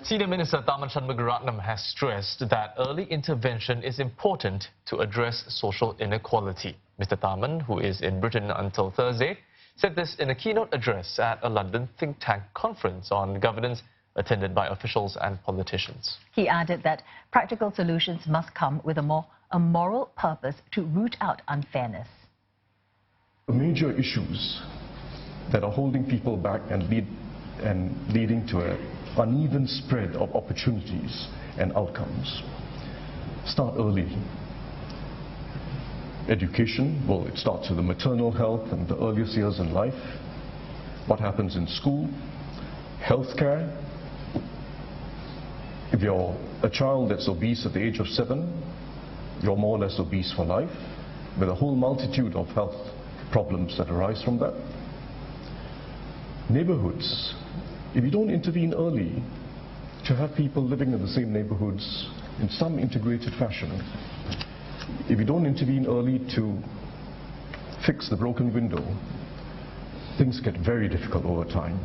Senior Minister Tharman Shanmugaratnam has stressed that early intervention is important to address social inequality. Mr. Tharman, who is in Britain until Thursday, said this in a keynote address at a London think tank conference on governance attended by officials and politicians. He added that practical solutions must come with a moral purpose to root out unfairness. The major issues that are holding people back and leading to an uneven spread of opportunities and outcomes start early. Education, well, it starts with the maternal health and the earliest years in life. What happens in school, healthcare. If you're a child that's obese at the age of 7, you're more or less obese for life, with a whole multitude of health problems that arise from that. Neighborhoods, if you don't intervene early to have people living in the same neighborhoods in some integrated fashion, if you don't intervene early to fix the broken window, things get very difficult over time.